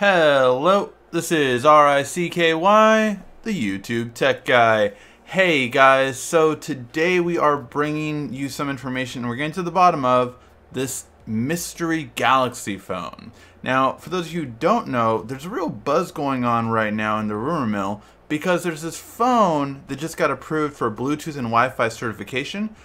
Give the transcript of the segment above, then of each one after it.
Hello, this is RICKY, the YouTube Tech Guy. Hey guys, so today we are bringing you some information and we're getting to the bottom of this mystery Galaxy phone. Now, for those of you who don't know, there's a real buzz going on right now in the rumor mill because there's this phone that just got approved for Bluetooth and Wi-Fi certification,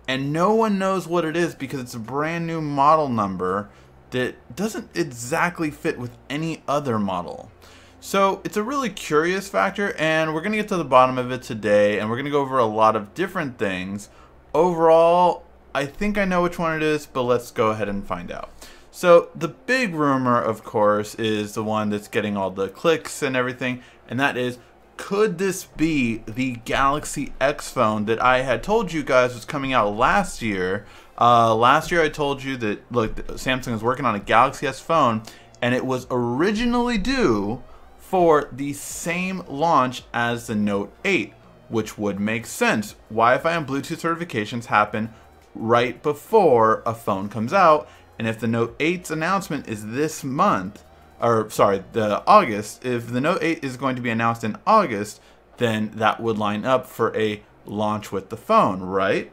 and no one knows what it is because it's a brand new model number that doesn't exactly fit with any other model. So it's a really curious factor, and we're going to get to the bottom of it today, and we're going to go over a lot of different things. Overall, I think I know which one it is, but let's go ahead and find out. So the big rumor, of course, is the one that's getting all the clicks and everything, and that is, could this be the Galaxy X phone that I had told you guys was coming out last year? Last year I told you that, look, Samsung is working on a Galaxy S phone, and it was originally due for the same launch as the Note 8, which would make sense. Wi-Fi and Bluetooth certifications happen right before a phone comes out, and if the Note 8's announcement is this month, or sorry, the August, if the Note 8 is going to be announced in August, then that would line up for a launch with the phone, right?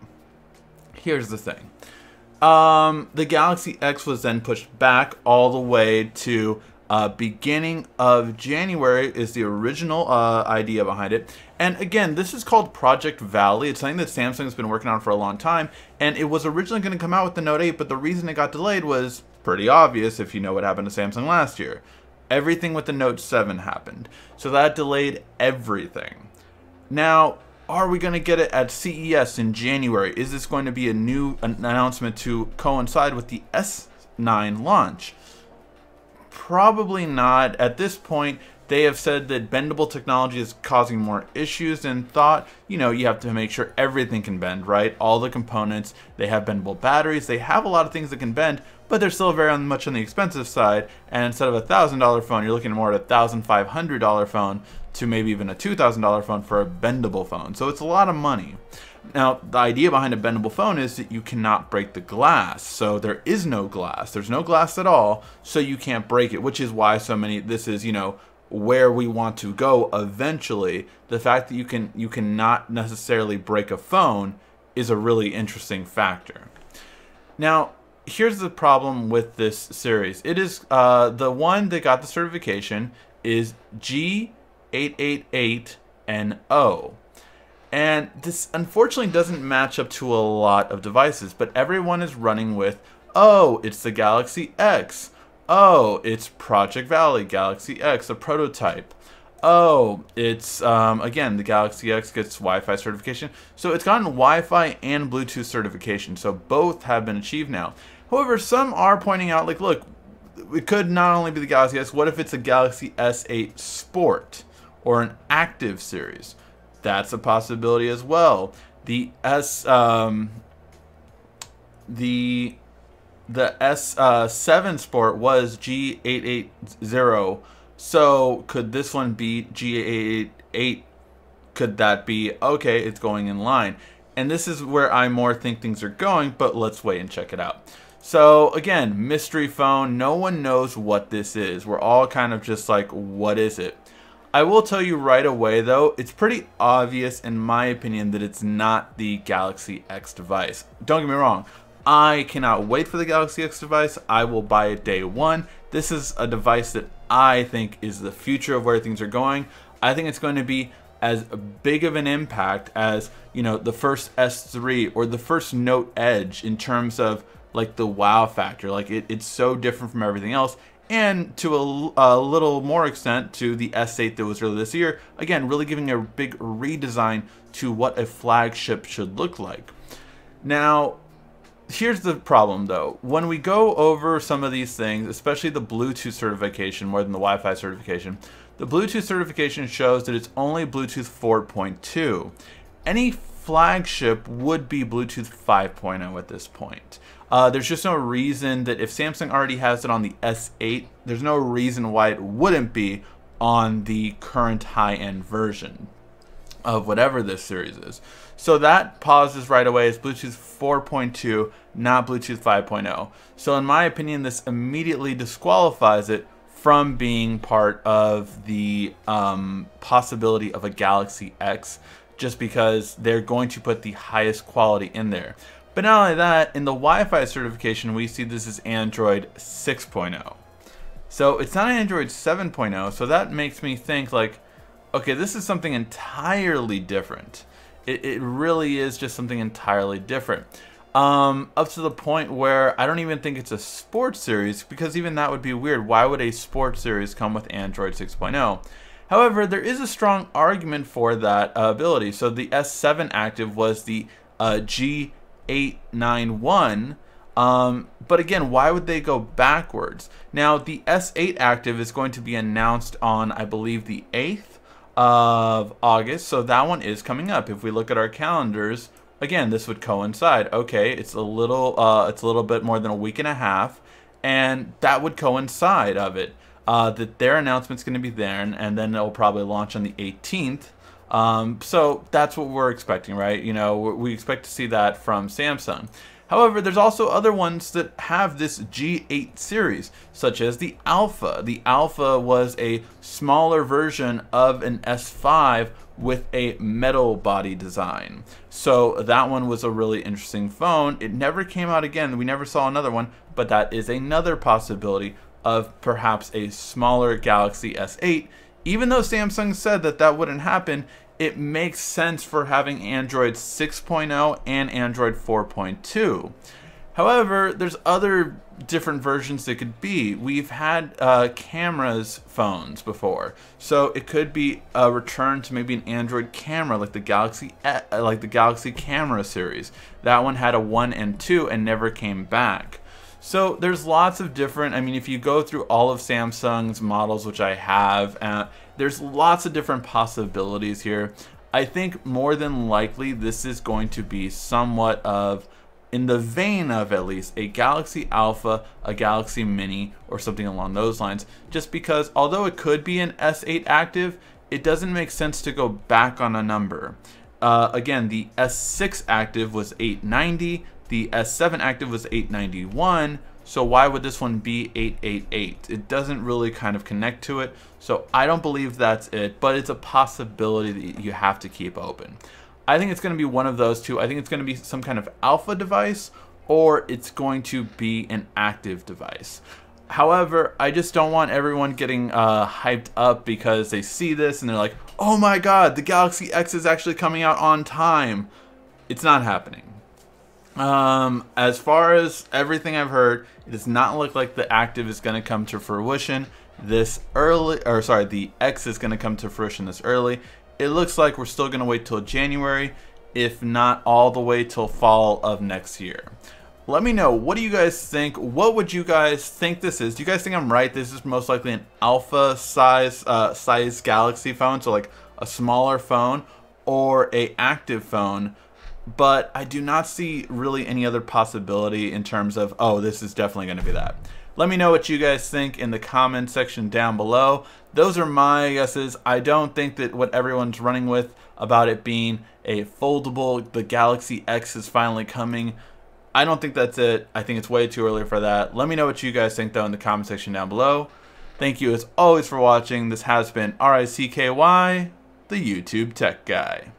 Here's the thing. The Galaxy X was then pushed back all the way to beginning of January is the original idea behind it. And again, this is called Project Valley. It's something that Samsung's been working on for a long time, and it was originally going to come out with the Note 8, but the reason it got delayed was pretty obvious if you know what happened to Samsung last year. Everything with the Note 7 happened, so that delayed everything. Now, are we going to get it at CES in January? Is this going to be a new announcement to coincide with the S9 launch? Probably not. At this point, they have said that bendable technology is causing more issues than thought. You know, you have to make sure everything can bend, right? All the components, they have bendable batteries, they have a lot of things that can bend, but they're still very much on the expensive side. And instead of a $1,000 phone, you're looking more at a $1,500 phone to maybe even a $2,000 phone for a bendable phone. So it's a lot of money. Now, the idea behind a bendable phone is that you cannot break the glass. So there is no glass. There's no glass at all, so you can't break it, which is why so many, this is, you know, where we want to go eventually. The fact that you cannot necessarily break a phone is a really interesting factor. Now, here's the problem with this series. It is the one that got the certification is G888NO. And this unfortunately doesn't match up to a lot of devices, but everyone is running with, oh, it's the Galaxy X. Oh, it's Project Valley, Galaxy X, a prototype. Oh, it's, again, the Galaxy X gets Wi-Fi certification. So it's gotten Wi-Fi and Bluetooth certification, so both have been achieved now. However, some are pointing out, like, look, it could not only be the Galaxy S, what if it's a Galaxy S8 Sport or an Active series? That's a possibility as well. The S7 Sport was G880, so could this one be G888? Could that be, okay, it's going in line? And this is where I more think things are going, but let's wait and check it out. So again, mystery phone, no one knows what this is. We're all kind of just like, what is it? I will tell you right away though, it's pretty obvious in my opinion that it's not the Galaxy X device. Don't get me wrong, I cannot wait for the Galaxy X device. I will buy it day one. This is a device that I think is the future of where things are going. I think it's going to be as big of an impact as, you know, the first S3 or the first Note Edge in terms of like the wow factor. Like it's so different from everything else. And to a little more extent to the S8 that was released this year. Again, really giving a big redesign to what a flagship should look like. Now, here's the problem though. When we go over some of these things, especially the Bluetooth certification more than the Wi-Fi certification, the Bluetooth certification shows that it's only Bluetooth 4.2. Any flagship would be Bluetooth 5.0 at this point. There's just no reason that if Samsung already has it on the S8, there's no reason why it wouldn't be on the current high-end version of whatever this series is. So that pauses right away. It's Bluetooth 4.2, not Bluetooth 5.0. So in my opinion, this immediately disqualifies it from being part of the possibility of a Galaxy X, just because they're going to put the highest quality in there. But not only that, in the Wi-Fi certification, we see this is Android 6.0. So it's not Android 7.0, so that makes me think like, okay, this is something entirely different. It really is just something entirely different. Up to the point where I don't even think it's a sports series, because even that would be weird. Why would a sports series come with Android 6.0? However, there is a strong argument for that ability. So the S7 active was the G891, but again, why would they go backwards? Now, the S8 active is going to be announced on, I believe, the 8th of August, so that one is coming up. If we look at our calendars, again, this would coincide. Okay, it's a little bit more than a week and a half, and that would coincide of it. That their announcement's going to be there, and then it'll probably launch on the 18th. So that's what we're expecting, right? You know, we expect to see that from Samsung. However, there's also other ones that have this G8 series, such as the Alpha. The Alpha was a smaller version of an S5 with a metal body design. So that one was a really interesting phone. It never came out again. We never saw another one, but that is another possibility of perhaps a smaller Galaxy S8. Even though Samsung said that that wouldn't happen, it makes sense for having Android 6.0 and Android 4.2. However, there's other different versions it could be. We've had cameras phones before, so it could be a return to maybe an Android camera like the Galaxy Camera series. That one had a 1 and 2 and never came back. So there's lots of different, I mean, if you go through all of Samsung's models, which I have, there's lots of different possibilities here. I think more than likely this is going to be somewhat of, in the vein of at least, a Galaxy Alpha, a Galaxy Mini, or something along those lines. Just because, although it could be an S8 active, it doesn't make sense to go back on a number. Again, the S6 active was 890. The S7 active was 891, so why would this one be 888? It doesn't really kind of connect to it, so I don't believe that's it, but it's a possibility that you have to keep open. I think it's going to be one of those two. I think it's going to be some kind of alpha device, or it's going to be an active device. However, I just don't want everyone getting hyped up because they see this and they're like, oh my god, the Galaxy X is actually coming out on time. It's not happening. As far as everything I've heard, it does not look like the active is going to come to fruition this early, or sorry, the X is going to come to fruition this early. It looks like we're still going to wait till January, if not all the way till fall of next year. Let me know, what do you guys think? What would you guys think this is? Do you guys think I'm right? This is most likely an alpha size Galaxy phone, so like a smaller phone, or a active phone? But I do not see really any other possibility in terms of, oh, this is definitely going to be that. Let me know what you guys think in the comment section down below. Those are my guesses. I don't think that what everyone's running with about it being a foldable, the Galaxy X is finally coming, I don't think that's it. I think it's way too early for that. Let me know what you guys think though in the comment section down below. Thank you as always for watching. This has been RICKY, the YouTube Tech Guy.